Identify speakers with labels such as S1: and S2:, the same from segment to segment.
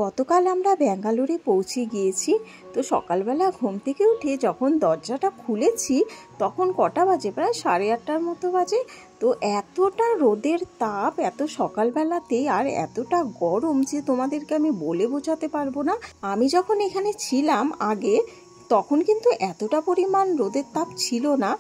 S1: গতকাল আমরা ব্যাঙ্গালোরে পৌঁছে গিয়েছি। তো সকালবেলা ঘুম থেকে উঠে যখন দরজাটা খুলেছি তখন কটা বাজে, প্রায় 8:30টার মতো বাজে। তো এতটা রোদের তাপ এত সকালবেলাতে, আর এতটা গরম যে তোমাদেরকে আমি বলে বোঝাতে পারবো না। আমি যখন এখানে ছিলাম আগে তখন কিন্তু এতটা পরিমাণ রোদের তাপ ছিল না।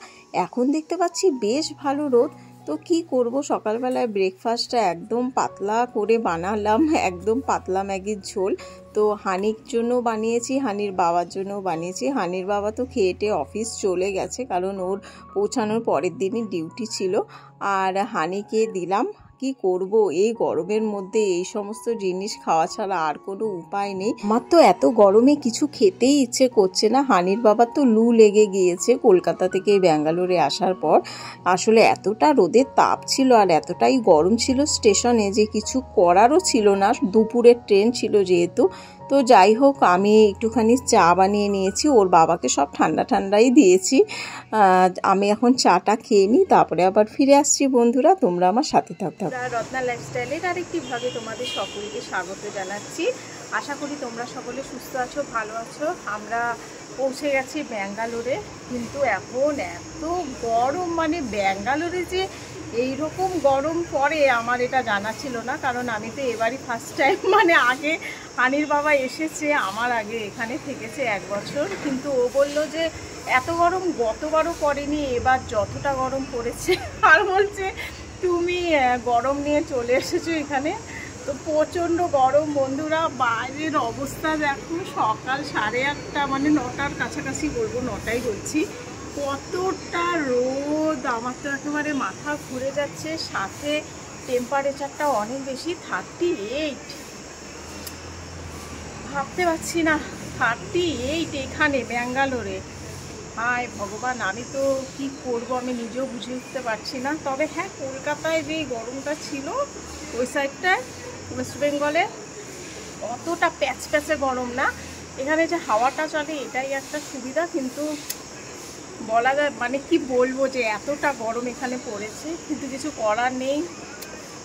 S1: এখন দেখতে পাচ্ছি বেশ ভালো রোদ। তো কি করব, সকালবেলায় ব্রেকফাস্টটা একদম পাতলা করে বানালাম, একদম পাতলা ম্যাগির ঝোল। তো হানির জন্য বানিয়েছি, হানির বাবার জন্য বানিয়েছি। হানির বাবা তো খেয়ে অফিস চলে গেছে, কারণ ওর পৌঁছানোর পরের দিনই ডিউটি ছিল। আর হানিকে দিলাম। কি করব, এই গরমের মধ্যে এই সমস্ত জিনিস খাওয়া ছাড়া আর কোনো উপায় নেই। আমার তো এত গরমে কিছু খেতেই ইচ্ছে করছে না। হানির বাবার তো লু লেগে গিয়েছে কলকাতা থেকে ব্যাঙ্গালোরে আসার পর। আসলে এতটা রোদের তাপ ছিল আর এতটাই গরম ছিল স্টেশনে যে কিছু করারও ছিল না। দুপুরের ট্রেন ছিল যেহেতু। তো যাই হোক, আমি একটুখানি চা বানিয়ে নিয়েছি, ওর বাবাকে সব ঠান্ডা ঠান্ডাই দিয়েছি। আমি এখন চাটা খেয়ে নিই, তারপরে আবার ফিরে আসছি। বন্ধুরা, তোমরা আমার সাথে থাকো।
S2: রত্না লাইফস্টাইলের আরেকটি ভাগে তোমাদের সকলকে স্বাগত জানাচ্ছি। আশা করি তোমরা সকলে সুস্থ আছো, ভালো আছো। আমরা পৌঁছে গেছি ব্যাঙ্গালোরে, কিন্তু এখন এত গরম, মানে ব্যাঙ্গালোরে যে এইরকম গরম পড়ে আমার এটা জানা ছিল না, কারণ আমি তো এবারই ফার্স্ট টাইম, মানে আগে হানির বাবা এসেছে আমার আগে, এখানে থেকেছে 1 বছর, কিন্তু ও বললো যে এত গরম গতবারও পড়েনি, এবার যতটা গরম পড়েছে। আর বলছে তুমি গরম নিয়ে চলে এসেছো এখানে। তো প্রচণ্ড গরম বন্ধুরা, বাইরের অবস্থা দেখো। সকাল 8:30, মানে 9টার কাছাকাছি বলবো, 9টাই বলছি। কতটা রোদ, আমার তো একেবারে মাথা ঘুরে যাচ্ছে। সাথে টেম্পারেচারটা অনেক বেশি, 38। ভাবতে পারছি না 38 এখানে ব্যাঙ্গালোরে। হায় ভগবান, আমি তো কি করব আমি নিজেও বুঝে উঠতে পারছি না। তবে হ্যাঁ, কলকাতায় যে গরমটা ছিল ওই সাইডটায় ওয়েস্ট বেঙ্গলে অতটা প্যাচ প্যাচে গরম না। এখানে যে হাওয়াটা চলে এটাই একটা সুবিধা, কিন্তু বলা যায়, মানে কি বলবো, যে এতটা গরম এখানে পড়েছে, কিন্তু কিছু করার নেই।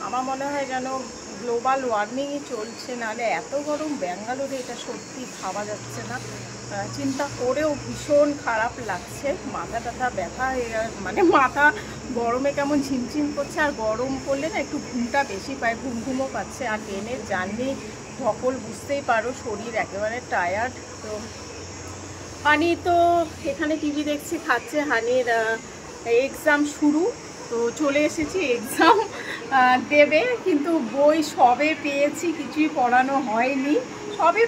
S2: আমার মনে হয় যেন গ্লোবাল ওয়ার্মিংই চলছে, নাহলে এত গরম ব্যাঙ্গালোরে এটা সত্যি ভাবা যাচ্ছে না। চিন্তা করেও ভীষণ খারাপ লাগছে, মাথা টাথা ব্যথা, মানে মাথা গরমে কেমন ঝিমঝিম করছে। আর গরম পড়লে না একটু ঘুমটা বেশি পায়, ঘুমও পাচ্ছে। আর ট্রেনের জার্নি ধকল, বুঝতেই পারো, শরীর একেবারে টায়ার্ড। তো হানি তো এখানে টিভি দেখছি, খাচ্ছে। হানির এক্সাম শুরু, তো চলে এসেছি এক্সাম দেবে, কিন্তু বই সবে পেয়েছি, কিছুই পড়ানো হয়নি। সবে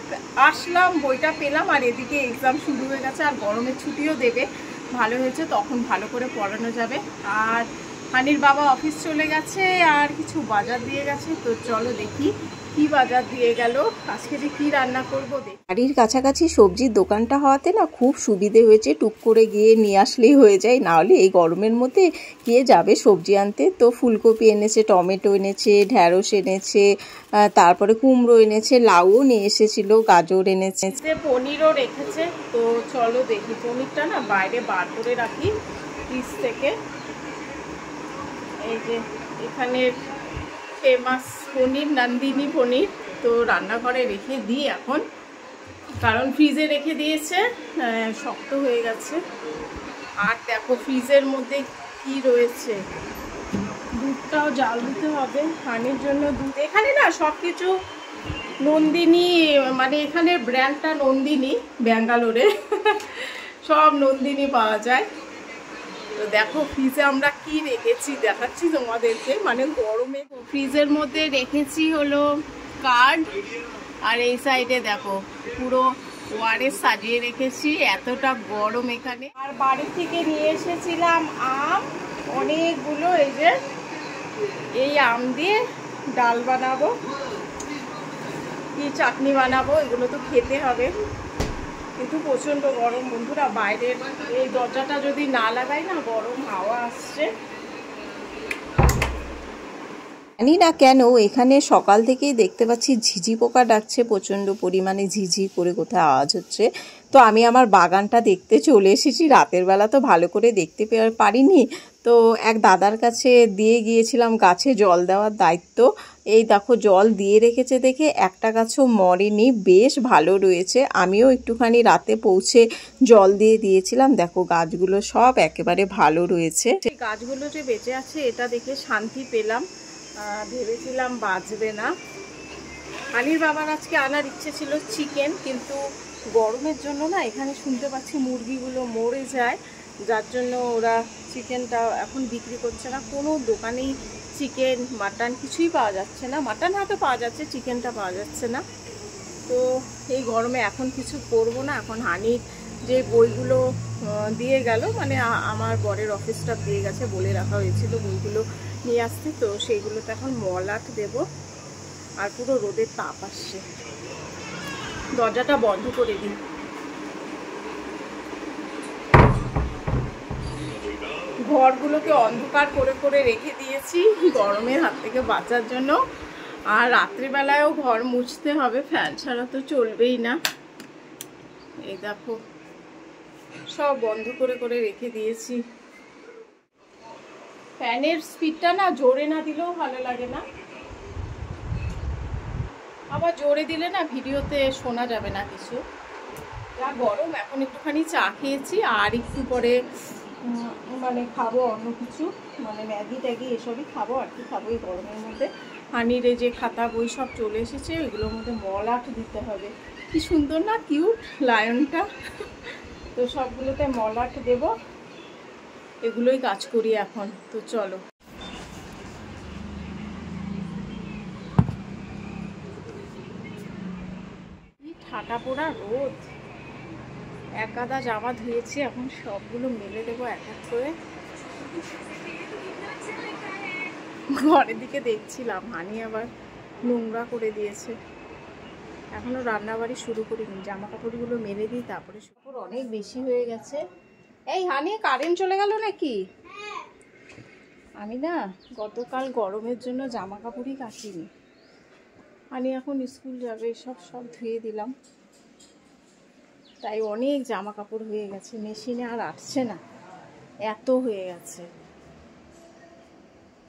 S2: আসলাম, বইটা পেলাম, আর এদিকে এক্সাম শুরু হয়ে গেছে। আর গরমের ছুটিও দেবে, ভালো হয়েছে, তখন ভালো করে পড়ানো যাবে। আর হানির বাবা অফিস চলে গেছে, আর কিছু বাজার দিয়ে গেছে। তো চলো দেখি কি বাজার দিয়ে গেল, আজকে যে কি রান্না করবো।
S1: বাড়ির কাছাকাছি সবজির দোকানটা হওয়াতে না খুব সুবিধে হয়েছে, টুক করে গিয়ে নিয়ে আসলেই হয়ে যায়। নাহলে এই গরমের মধ্যে কে যাবে সবজি আনতে। তো ফুলকপি এনেছে, টমেটো এনেছে, ঢ্যাঁড়স এনেছে, তারপরে কুমড়ো এনেছে, লাউও নিয়ে এসেছিল, গাজর এনেছে,
S2: পনিরও রেখেছে। তো চলো দেখি, পনিরটা না বাইরে বার করে রাখি ফ্রিজ থেকে। এই যে এখানের ফেমাস পনির, নন্দিনী পনির, তো রান্নাঘরে রেখে দিই এখন, কারণ ফ্রিজে রেখে দিয়েছে, শক্ত হয়ে গেছে। আর দেখো ফ্রিজের মধ্যে কি রয়েছে, দুধটাও জাল দিতে হবে হানির জন্য। দুধ এখানে না সব কিছু নন্দিনী, মানে এখানের ব্র্যান্ডটা নন্দিনী, ব্যাঙ্গালোরে সব নন্দিনী পাওয়া যায়। তো দেখো ফ্রিজে আমরা কি রেখেছি দেখাচ্ছি তোমাদেরকে, মানে গরমে ফ্রিজের মধ্যে রেখেছি হলো কার্ড, আর এই সাইডে দেখো পুরো ওয়ারেস সাজিয়ে রেখেছি, এতটা গরম এখানে। আর বাড়ি থেকে নিয়ে এসেছিলাম আম অনেকগুলো, এই যে এই আম দিয়ে ডাল বানাবো, কি চাটনি বানাবো, এগুলো তো খেতে হবে। কিন্তু প্রচণ্ড গরম বন্ধুরা, বাইরের এই দরজাটা যদি না লাগাই না, গরম হাওয়া আসছে।
S1: জানি না কেন এখানে সকাল থেকেই দেখতে পাচ্ছি ঝিঝি পোকা ডাকছে, প্রচণ্ড পরিমাণে ঝিঝি করে কোথায় আওয়াজ হচ্ছে। তো আমি আমার বাগানটা দেখতে চলে এসেছি। রাতের বেলা তো ভালো করে দেখতে পারিনি, তো এক দাদার কাছে দিয়ে গিয়েছিলাম গাছে জল দেওয়ার দায়িত্ব। এই দেখো জল দিয়ে রেখেছে দেখে একটা গাছও মরেনি, বেশ ভালো রয়েছে। আমিও একটুখানি রাতে পৌঁছে জল দিয়ে দিয়েছিলাম, দেখো গাছগুলো সব একেবারে ভালো রয়েছে।
S2: গাছগুলো যে বেঁচে আছে এটা দেখে শান্তি পেলাম, ভেবেছিলাম বাঁচবে না। হানির বাবার আজকে আনার ইচ্ছে ছিল চিকেন, কিন্তু গরমের জন্য না এখানে শুনতে পাচ্ছি মুরগিগুলো মরে যায়, যার জন্য ওরা চিকেনটা এখন বিক্রি করছে না। কোনো দোকানেই চিকেন মাটন কিছুই পাওয়া যাচ্ছে না। মাটন হয়তো পাওয়া যাচ্ছে, চিকেনটা পাওয়া যাচ্ছে না। তো এই গরমে এখন কিছু করব না। এখন হানির যে বইগুলো দিয়ে গেল, মানে আমার বরের অফিসটা দিয়ে গেছে, বলে রাখা হয়েছিল বইগুলো নিয়ে আসতে, তো সেইগুলোতে এখন মলাট দেব। আর পুরো রোদের তাপ আসছে, দরজাটা বন্ধ করে দিই। ঘরগুলোকে অন্ধকার করে করে রেখে দিয়েছি গরমের হাত থেকে বাঁচার জন্য। আর রাত্রিবেলায়ও ঘর মুছতে হবে, ফ্যান ছাড়া তো চলবেই না। এই দেখো সব বন্ধ করে করে রেখে দিয়েছি। ফ্যানের স্পিডটা না জোরে না দিলেও ভালো লাগে না, আবার জোরে দিলে না ভিডিওতে শোনা যাবে না কিছু। যা গরম, এখন একটুখানি চা খেয়েছি, আর একটু পরে মানে খাবো অন্য কিছু, মানে ম্যাগি ট্যাগি এসবই খাবো। আর কি খাবো এই গরমের মধ্যে? হানির এই যে খাতা বই সব চলে এসেছে, ওইগুলোর মধ্যে মলাট দিতে হবে। কি সুন্দর না কিউট লায়নটা, তো সবগুলোতে মলাট দেব। এগুলোই কাজ করি এখন। তো চলো, ঠাটা পোড়া রোদ। এক গাদা জামা ধুয়েছি, এখন সবগুলো মেলে দেবো এক এক করে। ঘরের দিকে দেখছিলাম, হানি আবার নোংরা করে দিয়েছে। এখনো রান্নাবাড়ি শুরু করিনি, জামা কাপড়গুলো মেলে দিই তারপরে। কাপড় অনেক বেশি হয়ে গেছে। এই হানি, কারেন্ট চলে গেল নাকি? আমি না গতকাল গরমের জন্য জামা কাপড়ই কাচিনি। হানি এখন স্কুল যাবে, সব ধুয়ে দিলাম, তাই অনেক জামা কাপড় হয়ে গেছে, মেশিনে আর আসছে না, এত হয়ে গেছে।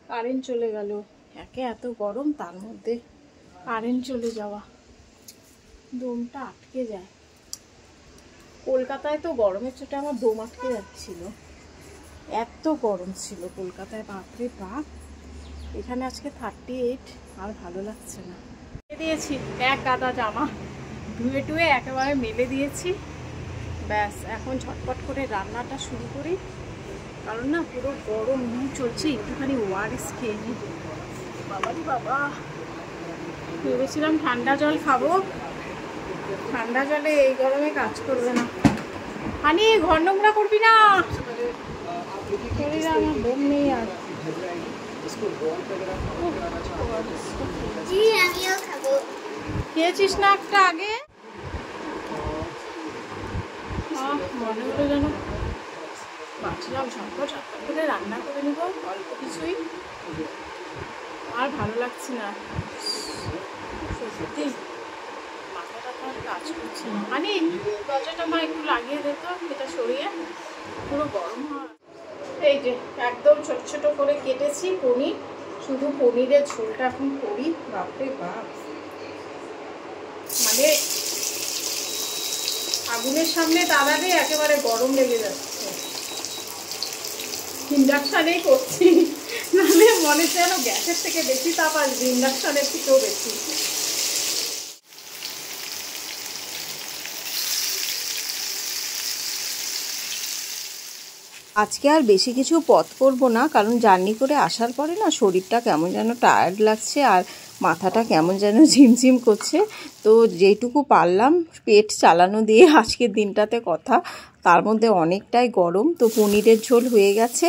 S2: কারেন্ট চলে গেল, একে এত গরম, তার মধ্যে কারেন্ট চলে যাওয়া, দমটা আটকে যায়। কলকাতায় তো গরমের চোটে আমার দম আটকে যাচ্ছিল, এত গরম ছিল কলকাতায়, বাপরে বাপ। এখানে আজকে 38, আর ভালো লাগছে না। দিয়েছি এক গাদা জামা, ধুয়ে টুয়ে একেবারে মেলে দিয়েছি। ব্যাস, এখন ঝটপট করে রান্নাটা শুরু করি, কারণ না পুরো গরম লু চলছে। একটুখানি ওআরএস খেয়ে নিই। বাবারি বাবা, ভেবেছিলাম ঠান্ডা জল খাবো, ঠান্ডা জলে এই গরমে কাজ করবে না। হানি, ঘর নোংরা করবি না, শরীরে আমার দম নেই আর। খেয়েছিস না একটা আগে? মনে হলো যেন ভাবছিলাম ঝটপট করে রান্না করে নেব, অল্প কিছুই, আর ভালো লাগছে না সত্যি, মাথাটা তো আর কাজ করছে না। মানে দরজাটা মা একটু লাগিয়ে দিত, এটা সরিয়ে, পুরো গরম হওয়া। এই যে একদম ছোট ছোট করে কেটেছি পনির, শুধু পনিরের ঝোলটা এখন করি। বাপরে বাপ, মানে আগুনের সামনে দাঁড়ালে একেবারে গরম লেগে যাচ্ছে। ইন্ডাকশানেই করছি, নাহলে মনে যেন গ্যাসের থেকে বেশি তাপ আসবে, ইন্ডাকশানের থেকেও বেশি।
S1: আজকে আর বেশি কিছু পথ করব না, কারণ জার্নি করে আসার পরে না শরীরটা কেমন যেন টায়ার্ড লাগছে, আর মাথাটা কেমন যেন ঝিমঝিম করছে। তো যেটুকু পারলাম পেট চালানো দিয়ে আজকের দিনটাতে কথা, তার মধ্যে অনেকটাই গরম। তো পনিরের ঝোল হয়ে গেছে,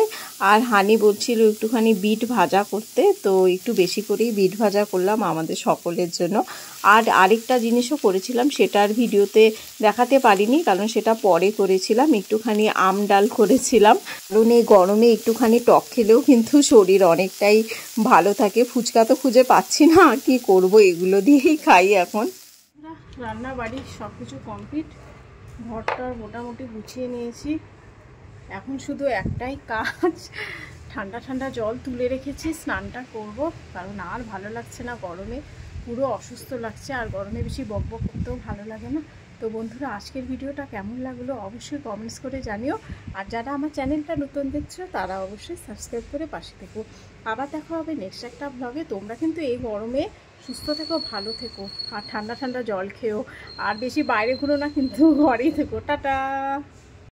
S1: আর হানি বলছিল একটুখানি বিট ভাজা করতে, তো একটু বেশি করেই বিট ভাজা করলাম আমাদের সকলের জন্য। আর আরেকটা জিনিসও করেছিলাম, সেটার ভিডিওতে দেখাতে পারিনি, কারণ সেটা পরে করেছিলাম। একটুখানি আম ডাল করেছিলাম, কারণ এই গরমে একটুখানি টক খেলেও কিন্তু শরীর অনেকটাই ভালো থাকে। ফুচকা তো খুঁজে পাচ্ছি না, কি করব, এগুলো দিয়েই খাই এখন।
S2: রান্না বাড়ির সব কিছু কমপ্লিট, ঘরটা মোটামুটি গুছিয়ে নিয়েছি। এখন শুধু একটাই কাজ, ঠান্ডা ঠান্ডা জল তুলে রেখেছি, স্নানটা করব, কারণ আর ভালো লাগছে না গরমে, পুরো অসুস্থ লাগছে। আর গরমে বেশি বকবক করতেও ভালো লাগে না। তো বন্ধুরা, আজকের ভিডিওটা কেমন লাগলো অবশ্যই কমেন্টস করে জানিও। আর যারা আমার চ্যানেলটা নতুন দেখছো তারা অবশ্যই সাবস্ক্রাইব করে পাশে থেকো। আবার দেখা হবে নেক্সট একটা ব্লগে। তোমরা কিন্তু এই গরমে সুস্থ থেকো, ভালো থেকো, আর ঠান্ডা ঠান্ডা জল খেও, আর বেশি বাইরে ঘুরো না কিন্তু, ঘরেই থেকো। টাটা।